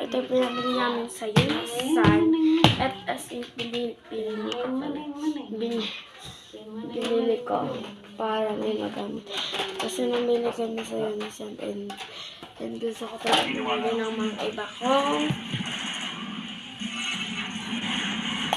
Ito yung pinabili namin sa Yunsan. At as in, binili ko para may magamit. Kasi namili kami sa Yunsan and gusto ko talaga bumili ng mga iba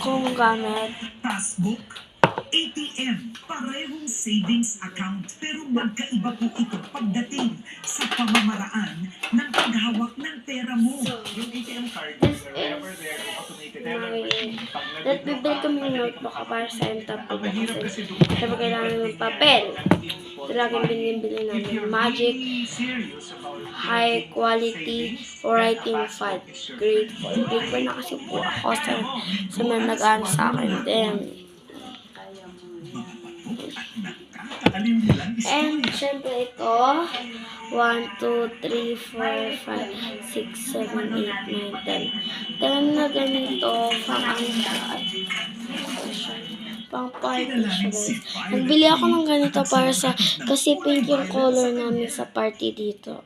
kung gamit. Passbook, ATM, parehong savings account pero magkaiba po ito pagdating sa pamamaraan ng paghawak ng pera mo. Yung ATM card, This whenever is they're automated my... machine, pag Bibili kami ng notebook para sa entap ko kasi dapat kailangan ng papel. Ito laging binibili namin. Magic High Quality Writing Font. Grade 4. Grade 4 na kasi po ako sa mga nag-ano sa akin. Then, and syempre ito, 1, 2, 3, 4, 5, 6, 7, 8, 9, 10. 10 na ganito, pang party siya guys. Nagbili ako ng ganito para sa, kasi pink yung color namin sa party dito.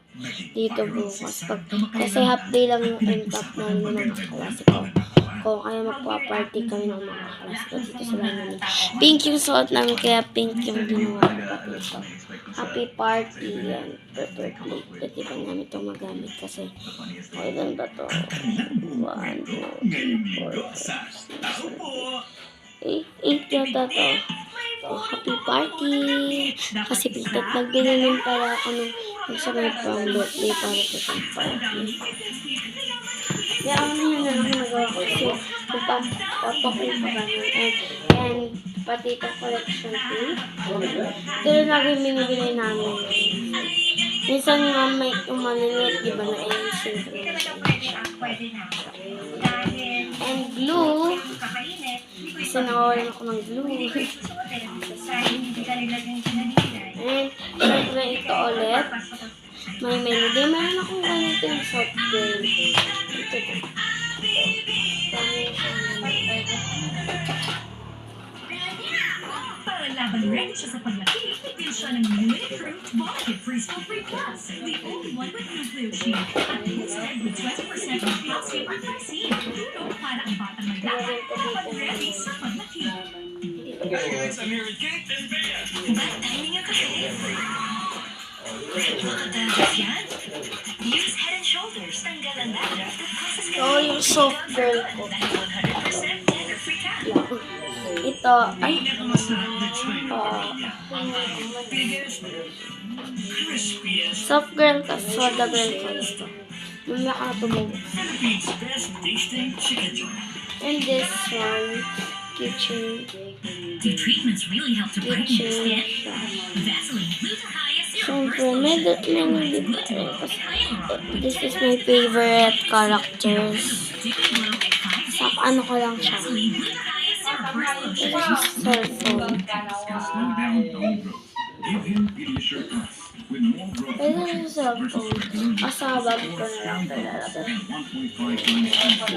Dito bukas. Kasi half day lang yung entap namin ng mga klase ko. Kung kaya magpa-party kami ng mga klase ko dito sa bahay namin. Pink yung suot namin, kaya pink yung ginawa ko pa dito. Happy party yan. Prepared plate. Pwede pa namin itong magamit kasi kailan ba to? 1, 2, 3, 4, 5, 6, 7, 8 yata to. Oh, happy party! Kasi pitat nagbili para ako ng sabi pang birthday para po sa party. Kaya ako na lang nagawa ko kasi magpapakuin pa kami. And pati itong collection tape. Ito yung lagi binibili namin. Minsan nga may maliliit, diba na and glue. Kasi nawawalan ako ng glue. And syempre ito ulit. May melody. Mayroon akong ganito yung soft girl. Ito po. Para laban ready siya sa paglaki, ipil siya ng Unity Fruit Vodka Freeze Free Plus. The only one with nuclear shield. At boosted with 20% of calcium at vaccine. Tulong para ang batang may laban dapat ready sa paglaki. It's a mirror cake and beer. Bad timing yung kasi. Makatagas yan? Use Head and Shoulders. Tanggal ang dandruff that causes Oh, yung soft girl ko. dahil 100% dandruff-free ka. Ito, ay, soft girl ka, soda girl ko ito. Mamaya ka na tumubos. Philippines' best tasting chicken joint. And this one, kitchen. Do treatments really help to brighten your Kitchen. skin? Vaseline Glutathione Siyempre, may this is my favorite characters. Sa ano ko lang siya. This is cellphone. Ito yung cellphone. Asabag ko na lang talaga.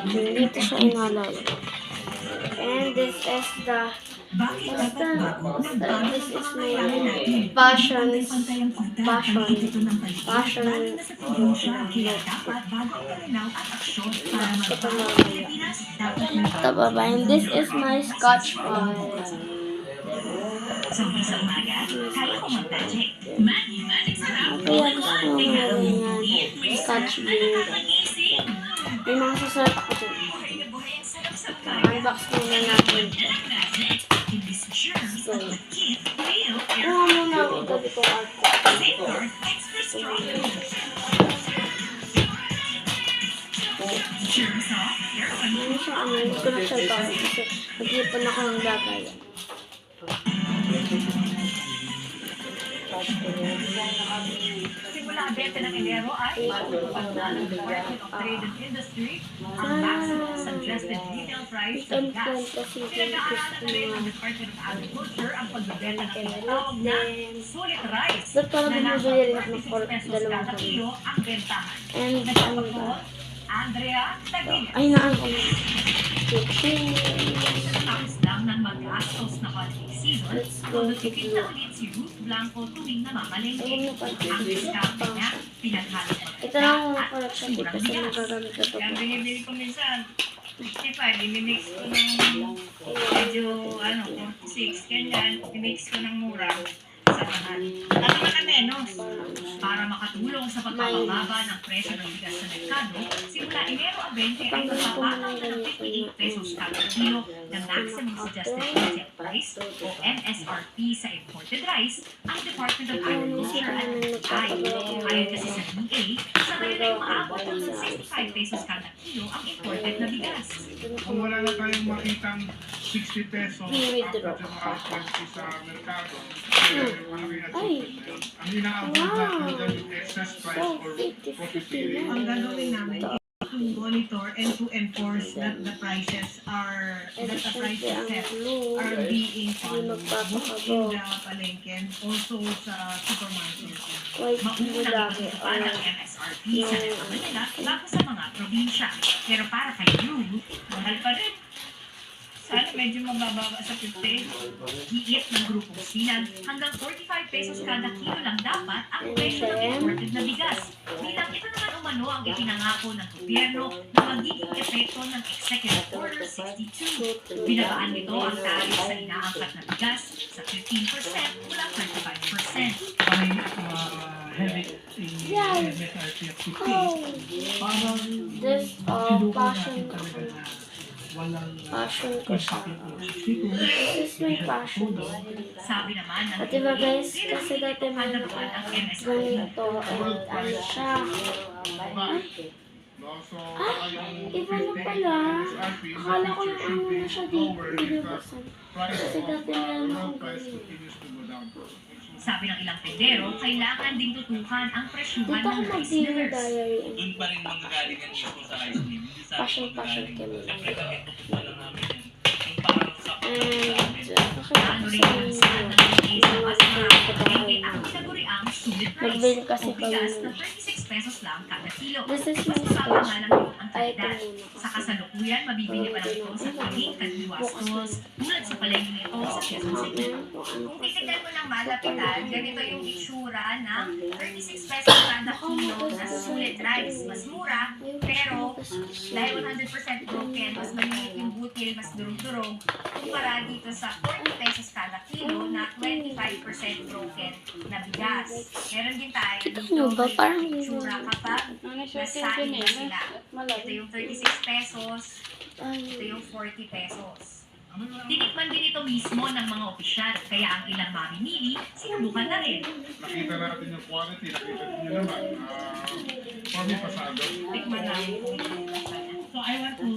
Dito siya inalala. And this is the this is my passion ito baba, and this is my scotch file. Kaya gusto ko meron yan, scotch book. May mga susulat ako dyan. Unbox muna natin. So, kuha muna ako ito dito art. Ano siya, hindi ko na siya gawin kasi nag-ipon ako ng dagay. Simula ang benta ng Enero ay pagpapagdala ng Department of Trade and Industry ang maximum suggested retail price Ito ng ang plan gas. kasi Pinag-aaral gusto na rin niya. ng Department of Agriculture ang pagbebenta ng tinatawag na sulit rice Ba't parang na nasa bumibili rin ako ng 46 pesos dalawang kada kami? kilo ang bentahan. And ano Nagpapakot, ba? Andrea Tagina. Ay, naan ko na. Kitchen. Tapos lang ng magastos na holiday season, Let's go to tutupin blue. na ulit si Ruth Blanco tuwing namamalengke. Ayun na pag Ang discount niya, Pinaghalit Ito lang ang at collection dito surang kasi bigas. magagamit ko ito. Kaya binibili ko minsan, 55, imimix ko ng medyo, 46, ganyan, imimix ko ng mura sa mahal. At naman menos. Para makatulong sa pagpapababa ng presyo ng bigas sa merkado, simula Enero a 20 ay magpapataw na ng 58 pesos kada kilo ng maximum suggested retail price o MSRP sa imported rice ang Department of Agriculture at NBI. Ayon kasi sa DA, sa ngayon ay umaabot ng 65 pesos kada kilo ang imported na bigas. Kung wala na tayong makitang 60 pesos I-withdraw. after the mga sa merkado, malaki na Ay. ang inaabot natin dyan yung excess price So, or 50-50 profit na. Ang gagawin namin is to monitor and to enforce that the prices And that the syempre, prices ang set blue, are being hindi followed both magpapakabo. in the palengke and also sa supermarket. White Maunang bulaki itutupan or ng MSRP sa Metro Manila bago sa mga probinsya. Pero para kay Lou, Mahal pa rin. Sana medyo mababa sa 50. iit ng grupong sinag hanggang 45 pesos kada kilo lang dapat ang presyo ng imported na bigas. Bilang ito naman umano ang ipinangako ng gobyerno na magiging epekto ng Executive Order 62. Binabaan nito ang tariff sa inaangkat na bigas sa 15% mula 35%. Ay heavy Yes. MSRP of 50. Oh, Parang this sinuko passion natin talaga na walang passion ko siya. impact ng 62. This is my passion. Sabi naman ng At diba guys, DA, kasi dati may pinagpapanabuhan ang MSRP. ganito and ano siya. No? So, Ah, yung iba na pala. Akala ko yung ano na siya dito. Binibasan. Kasi dati meron akong price ganyan. continues to go down. Sabi ng ilang tendero, kailangan ding tutukan ang presyuhan Dito ako ng rice mag-dear millers. diary. Doon pa rin manggagaling ang issue sa rice mill. Hindi sa Passion manggagaling. kami. Siyempre kami tutupan lang namin yan. Yung parang sa And, Ano rin yung saan ng DA sa mas maraming palengke ang tinaguriang sulit rice Nagbili kasi o bigas kami. na 36 pesos lang kada kilo. This is Mas my mababa nga lang yun ang Ay, ito kalidad. muna Sa kasi. kasalukuyan, mabibili pa lang ito sa Piling, Kaliwa Stores, tulad sa palengke nito sa Quezon City. Kung titignan mo ng malapitan, ganito yung itsura ng 36 pesos kada kilo na sulit rice. Mas mura, pero dahil 100% broken, mas maliit yung butil, mas durog-durog, kumpara dito sa 40 pesos kada kilo na 25% broken na bigas. Meron din tayo dito nyo ba? Parang may itsura kapag nasain na sila. Ito yung 36 pesos, ito yung 40 pesos. Tinikman din ito mismo ng mga opisyal, kaya ang ilang mamimili, sinubukan na rin. Nakita natin yung quality, nakita niyo naman. For me, pasado. Tikman namin kung ito yung lasa niya. So I want to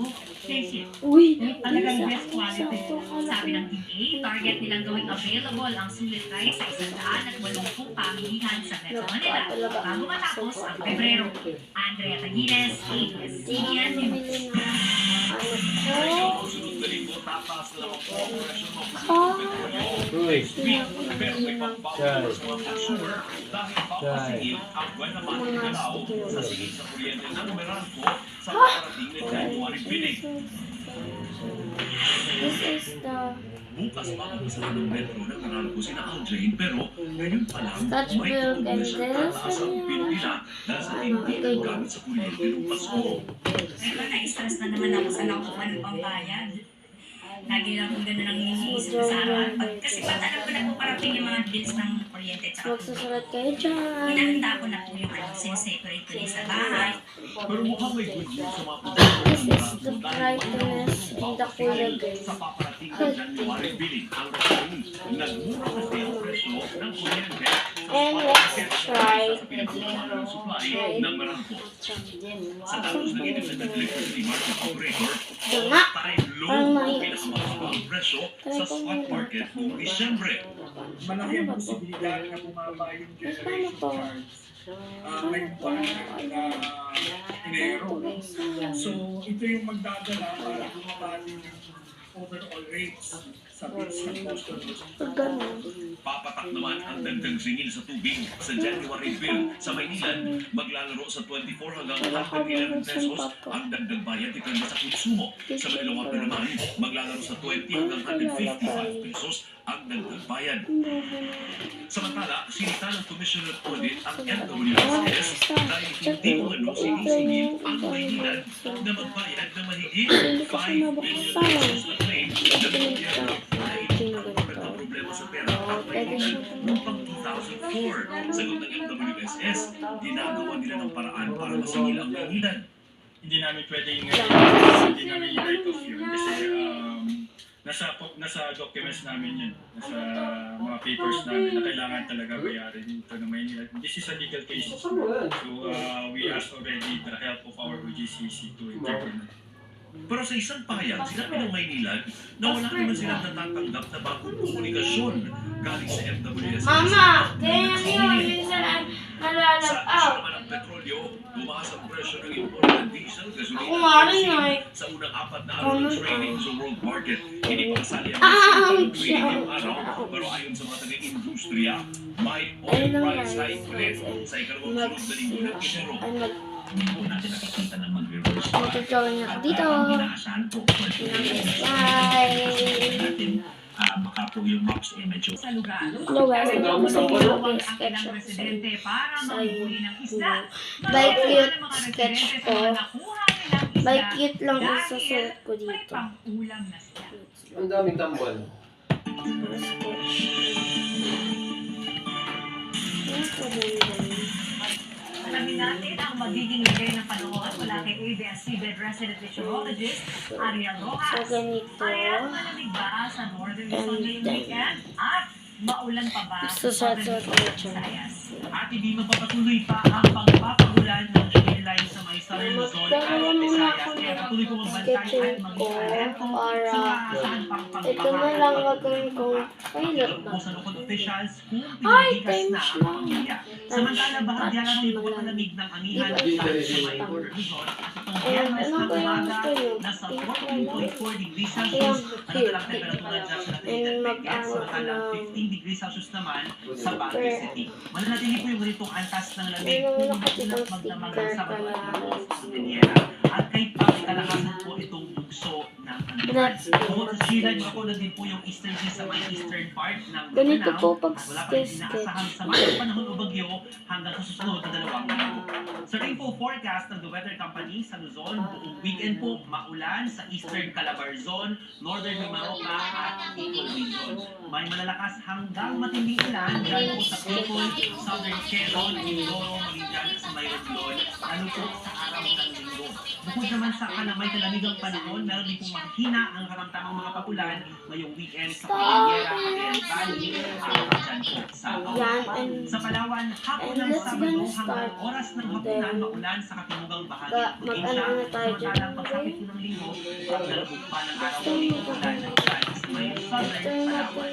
taste it. Uy, Talagang best quality. Sabi ng DA, target nilang gawing available ang sulit rice sa 180 pamilihan sa Metro Manila bago matapos ang Pebrero. Andrea Taguines, ABS-CBN News. bumili na ano ko. Sunod na linggo, tataas na lang po ang presyo ng Ah, Pero may pagbawas sa mga consumer dahil papasingil ang buwan naman ng galaw sa singil sa kuryente ng Meralco sa parating na January bidding. this is the Bukas pa ang isa ng metro ng Meralco sina Aldrin pero ngayon pa lang Scotch may milk and progress ang this, tataas ang bill nila dahil sa hindi ng gamit sa kuryente ng Pasko. Pero na-stress na naman ako sa nakuha ng pambayad. Lagi lang kung gano'n ang iniisip ko sa araw. Kasi ba't alam ko na po parating yung mga bills ng kuryente at saka magsusulat kayo dyan. hinahanda ko na po yung sineseparate ko rin sa bahay. Pero mukhang may good news sa mga This is the brightness in the cooler guys. sa paparating na January billing ang rason nagmura kasi ang presyo ng kuryente And let's try sa pinagkukuha ng supply ng Meralco. Sa datos ng Independent Electricity Market Operator, Tama. all-time low Parang ang may- pinakamababa ang presyo sa spot market noong Disyembre. Malaki ang posibilidad na bumaba yung Paano generation to? charge. Ngayong buwan na Enero. So, ito yung magdadala para bumaba din yung overall rates sa bills ng customers. Pag ganun. Papatak naman ang dagdag singil sa tubig sa January bill. Sa Maynilan, maglalaro sa 24 hanggang 111 pesos ang dagdag bayad depende sa konsumo. Sa Manila naman, maglalaro sa 20 hanggang 155 pesos ang nagbabayad. Hindi ba na? Samantala, sinita ng Commissioner of Audit ang MWSS dahil hindi umano sinisingil ang Maynilad na magbayad na mahigit 5 billion pesos na claim na nangyari na ang problema sa pera ang Maynilad noong pang 2004. Sagot ng MWSS, ginagawa nila ng paraan para masingil ang Maynilad. Hindi namin pwedeng hindi namin i-write off yun kasi nasa documents namin yun, nasa mga papers namin na kailangan talaga bayarin ito ng Maynila. This is a legal case. So we asked already the help of our OGCC to interpret. Pero sa isang pahayag, sinabi ng Maynilad na wala naman silang natatanggap na bagong komunikasyon galing sa MWSS. Mama, kaya yun, minsan Sa nalalap presyo out. naman ng petrolyo, tumaas ang presyo ng imported diesel, gasolina Ako nga at rin, benzin ay. sa unang 4 na araw ng trading sa world market. Hindi pa kasali ang Ah, trading siya. ngayong araw, pero ayon sa mga taga-industriya, may oil Ayun lang, price guys. hike ulit sa ikalawang sunod na linggo ng Enero. Ay, Hindi po natin nakikita na mag-reverse pa. mag-drawing ako dito. Inaasahan po. Bye! Baka po yung maps medyo Sa lugar. Hello guys, ito ako sa inyo Ang mag-sketch ilang ako sa residente para sa manghuli ng isda. By Marami cute ng mga sketch residente ko. na nakuha nilang isda By cute lang dahil isusuot ko may dito. pang-ulam na sila. Ang daming tambal. Sketch. Ano ka ba? Alamin natin ang magiging lagay ng panahon mula kay ABS-CBN resident meteorologist Ariel So, Rojas. ganito. Ayan, malamig ba sa northern Luzon And ngayong then, weekend? At maulan pa ba Susuot-suot sa ko northern ito. Visayas? At hindi magpapatuloy pa ang pagpapagulan ng shoreline sa may southern Luzon at Magdala muna Visayas. ako Kaya ng patuloy po magbantay at sketching maging ko alerto para sa maasahan pang ito na lang gagawin kong pilot ba? po sa local officials kung Ay, piniligas times na ang lang. pamilya. Samantala, bahagya lang ito Touch palamig ng amihan Dito. sa may northern Luzon at itong Ayan, biyernes ano ng ba yung umaga gusto nyo? nasa Pink 14.4 degrees Ayan, Celsius ang cute. natalang temperatura dyan sa And Trinidad Benguet, mag-ano samantalang ng 15 degrees Celsius naman sa Baguio sticker. City. Mananatili po yung ganitong antas ng lamig Meron kung ako ditong magdamag sticker ng Sabado at kaya Linggo sa Cordillera. At kahit pa may kalakasan po itong bugso ng Andaman. That's it. Bukod sa Chile, makukunan din po yung eastern seas sa may eastern part ng Ganito Mindanao. po pag At wala pa rin sketch. inaasahang sama ng panahon o bagyo hanggang sa susunod na 2 linggo. Sa rainfall forecast ng The Weather Company sa Luzon, buong weekend po maulan sa eastern Calabar Zone, northern Mimaropa at Bicol Region. May malalakas hanggang matinding ulan dyan po sa Bicol, southern Quezon, Mindoro, maging dyan sa may Romblon, lalo po sa araw ng linggo. Bukod naman sa kanamay kalamigang panahon, meron din pong mahina ang karamtamang mga pagulan ngayong weekend sa Cordillera, Cagayan Valley, at dyan po sa Yan, and sa Palawan, hapon And ng let's Sabado gonna hanggang start oras ng hapunan maulan sa katimugang bahagi Ga- ng probinsya. mag-ano na tayo dyan. Samantalang pagsapit po ng linggo, paglalabog pa ng araw ng linggo ulan ng dyan sa may southern Palawan.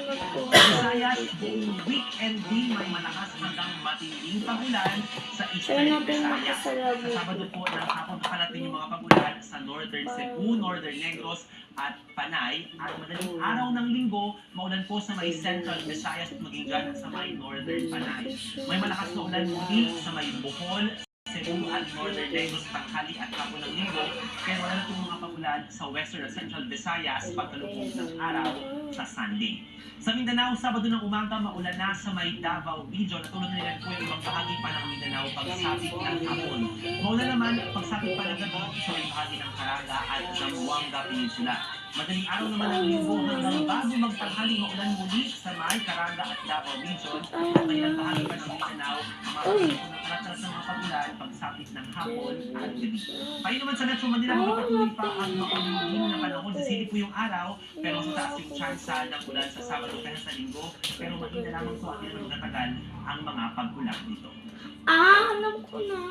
Sa Visayas, buong weekend din may malakas hanggang matinding pagulan sa try eastern natin Visayas. Sa makasalabog. Sabado po ng hapon papalatin yung mga pagulan sa northern Cebu, northern Negros at Panay. At madaling araw ng linggo, maulan po sa may central Visayas at maging dyan sa may northern Panay. May malakas na ulan muli sa may Bohol, Cebu at northern Negros tanghali at hapon ng linggo. Kaya wala na pong mga pagulan sa western at central Visayas pagkalubog ng araw sa Sunday. Sa Mindanao, Sabado ng umaga, maulan na sa may Davao Region at tulad na rin po yung ibang bahagi pa ng Mindanao pagsapit ng hapon. Maulan naman pagsapit pa ng gabi sa may bahagi ng Caraga at Zamboanga Peninsula. Madaling araw naman ang linggo hanggang bago magtanghali maulan muli sa may Caraga at Davao Region. At may ilang bahagi pa ng Mindanao, makakasip po ng karat-karat ng mga pagulan pagsapit ng hapon at gabi. Kayo naman sa Metro Manila, magpapatuloy pa ang makulimlim na panahon. Sisili po yung araw, pero sa taas yung tsansa ng ulan sa Sabado kaya sa Linggo. Pero mahina lamang po at yun natagal ang mga pag-ulan dito. Alam ko na.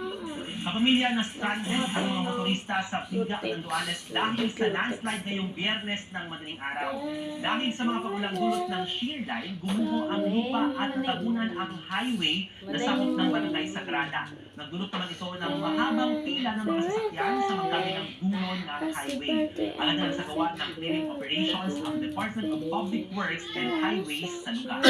Sa pamilya na stranded ang mga motorista sa Biga ng Duanes dahil sa landslide ngayong Biyernes ng madaling araw. Dahil sa mga pagulang dulot ng shear line, gumuho ang lupa at natabunan ang highway na sakop ng Barangay Sagrada. Nagdulot naman ito ng mahabang pila ng mga sasakyan sa magkabilang dulo ng highway. Alagad ang sagawa ng clearing operations ang Department of Public Works and Highways sa lugar.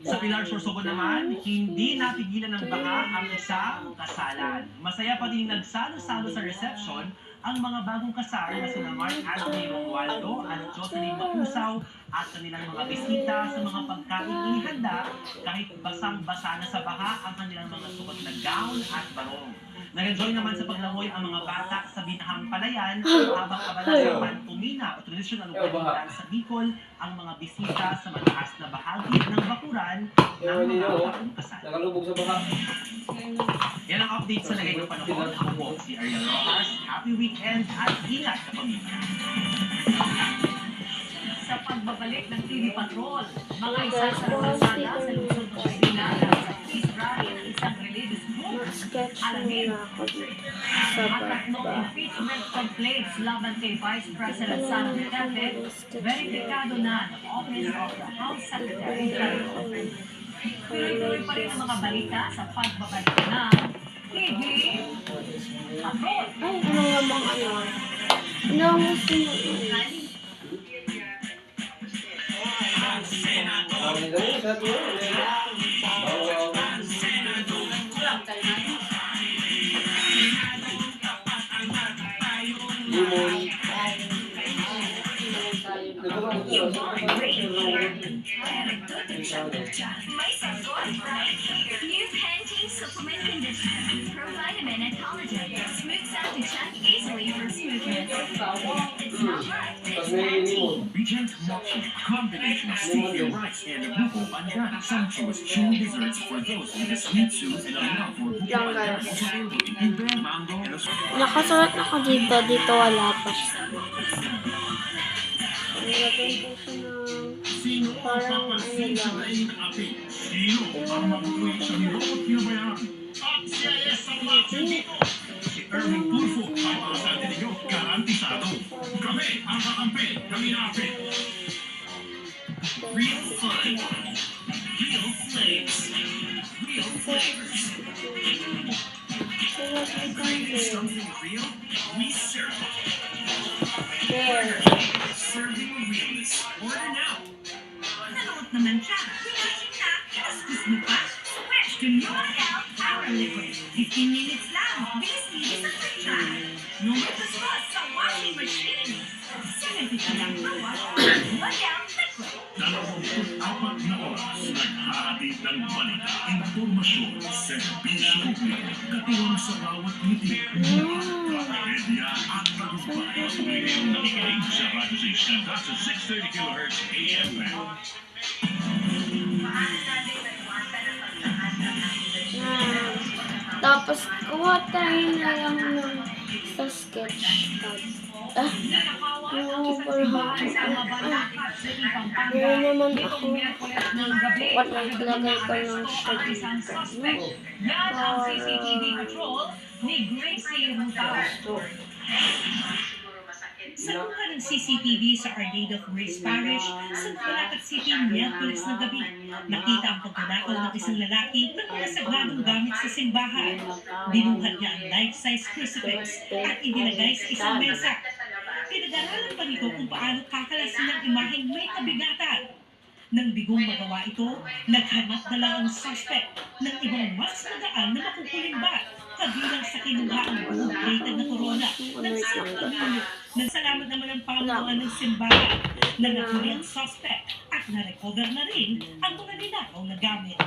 Sa Pilar, Sorsogon naman, hindi napigilan ng baha ang isang kasalan. Masaya pa din nagsalo-salo sa reception ang mga bagong kasal na sina Mark Anthony Romualdo at Jocelyn Mapusaw at kanilang mga bisita sa mga pagkain inihanda kahit basang-basa na sa baha ang kanilang mga suot na gown at barong. Nag-enjoy naman sa paglangoy ang mga bata sa binahang palayan habang abala sa pantumina o traditional wedding dance sa Bicol ang mga bisita sa mataas na bahagi ng bakuran ng mga bagong kasal. Nakalubog sa baka. Yan ang update sa lagay ng panahon. Ako po si Ariel Rojas. Happy weekend at ingat sa pamilya. Sa pagbabalik ng TV Patrol, mga isa sa kalsada sa lungsod ng Maynila sa peace rally ng isang religious group. Mag-sketch muna ako dito sa At tatlong baba. impeachment complaints laban kay Vice President Sara Duterte, verifikado na ng Office of the House Secretary General. Tuloy-tuloy pa rin ang mga balita sa pagbabalik ng TV Patrol. Ay, ano nga bang ano? Ano ang gusto mo? May sagot right here. New Pantene Supplement Conditioner. Provitamin and collagen. Smooths out to check easily for smoothness. It's not right. It's Pantene. Regent Mochi, a combination of stevia rice and buko pandan. Sumptuous chewy desserts for those with a sweet tooth and a love for buko pandan. Also available in ube, mango, and a Nakasulat ako dito. Dito wala pa siya. Nilagay ko siya ng parang ano lang. Sino ang mabuhay sa hirap at pinabayaan? At CIS sa mga dito. Si Erwin Tulfo ang mga sa atin ninyo, garantisado. Kami ang kakampi, kami natin. Real fun. Real flames. Real flavors. Something real, we serve it. There. Serving realness. Order now. Nanood naman siya. Pinashin na, kinaskus mo pa. Switch to New L Power Liquid. 15 minutes lang. Bilis-bilis ang printa. No matustos sa washing machine. 70 ka lang na wash. New L Liquid. 24 na oras, naghahatid ng balita, impormasyon, serbisyo publiko, katuwang sa bawat ngiti, trahedya at tagumpay. Ngayon nakikinig sa Radio Station sa 630 kHz AM band. Tapos, kuha tayo na lang ng sa sketchpad. Yung overhaul. Meron naman ako. Naglagay ko ng sketchpad. Yan ang CCTV patrol ni Gracie Rutao. Sa lugar ng CCTV sa Our Lady of Grace Parish, sa Malacat City, Miyerkules ng gabi, nakita ang pagkanakaw ng isang lalaki ng mga sagradong gamit sa simbahan. Binuhat niya ang life-size crucifix at inilagay sa isang mesa. Pinag-aralan pa nito kung paano kakalasin ng imaheng may kabigatan. Nang bigong magawa ito, naghanap na lang ang suspect ng ibang mas magaan na makukulimbat, kabilang sa kinuhaang buong-plated na corona. Nagsalamat naman ang Panginoon ng simbahan na nakuli ang suspect at na-recover na rin ang mga ninakaw na gamit.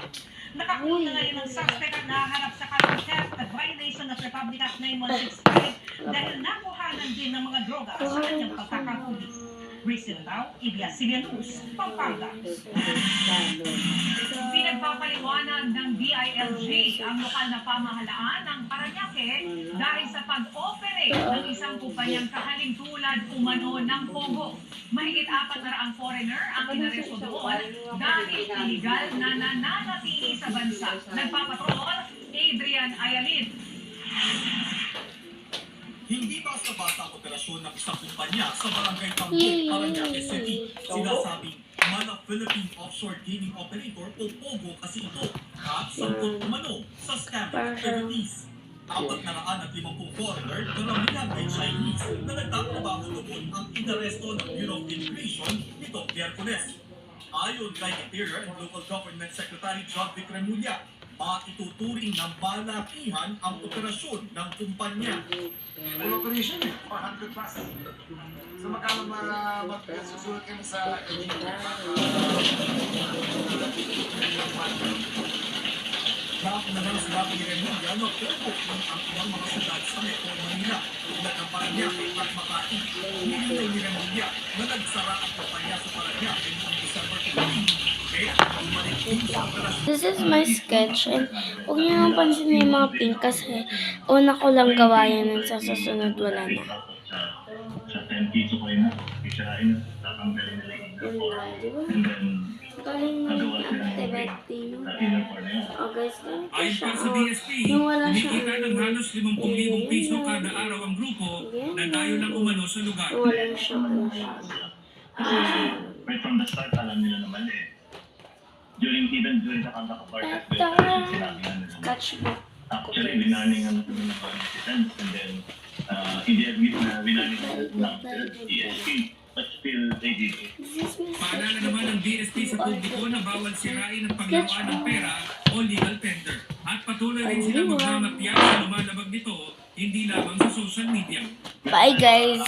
Nakakulong na ngayon ang suspect at nahaharap sa kasong theft at violation of Republic Act 9165 dahil nakuhanan din ng mga droga sa kanyang pagkakahuli. Recent daw, Ibiasilia News, Pampanga. Pinagpapaliwanag ng DILG ang lokal na pamahalaan ng Parañaque dahil sa pag-operate ng isang kumpanyang kahalintulad umano ng Pogo. Mahigit 400 foreigner ang inaresto doon dahil illegal na nananatili sa bansa. Nagpapatrol, Adrian Ayalin. Hindi basta-basta ang operasyon ng isang kumpanya sa barangay Tambo, Parañaque City. Sinasabing Mana Philippine Offshore Gaming Operator o POGO kasi ito at 10 umano sa scam activities. 450 foreigner, karamihan ay Chinese na nagtatrabaho doon ang inaresto ng Bureau of Immigration nitong Miyerkules. Ayon kay Interior and Local Government Secretary John Vic Remulla, at ituturing ng balakihan ang operasyon ng kumpanya. Full operation eh, 400 plus. So magkano susulat kami sa Lahat na ng sinabi ni Remulla na pogo ng ang ilang mga syudad sa Metro Manila tulad ng Parañaque at Makati. Nilinaw ni Remulla na nagsara ang kumpanya sa Parañaque noong December 15. Kaya bumalik po sa operasyon. This is my sketch and huwag niyo naman pansin yung mga pink kasi una ko lang gawa yan and sa susunod wala na. Sa 10 piso ko yun, isirain, tatanggalin nila yung Yun lang, di ba? and then Galing na nagawa yung sila ng activity. sa inner part na yun. Oh guys, ganito Ayon siya. pa sa Oh, DSP, yung wala siya. kumikita ng halos 50,000 piso kada araw ang grupo na dayo lang umano sa lugar. Yung wala siya. Wala siya. Right from the start, alam nila naman eh. Even during the contact of our test, Ito. sinabi nga nila. Sketchbook. Actually, winaningan natin ng mga netizens and then hindi admit na winaningan lang sila ESP. But still, they did it. This is my Paalala sketchbook. naman ng DSP sa publiko na bawal sirain ang paglawaan ng pera o legal tender. At patuloy rin sila magmamatiyak sa lumalabag nito, hindi lamang sa social media. Bye guys!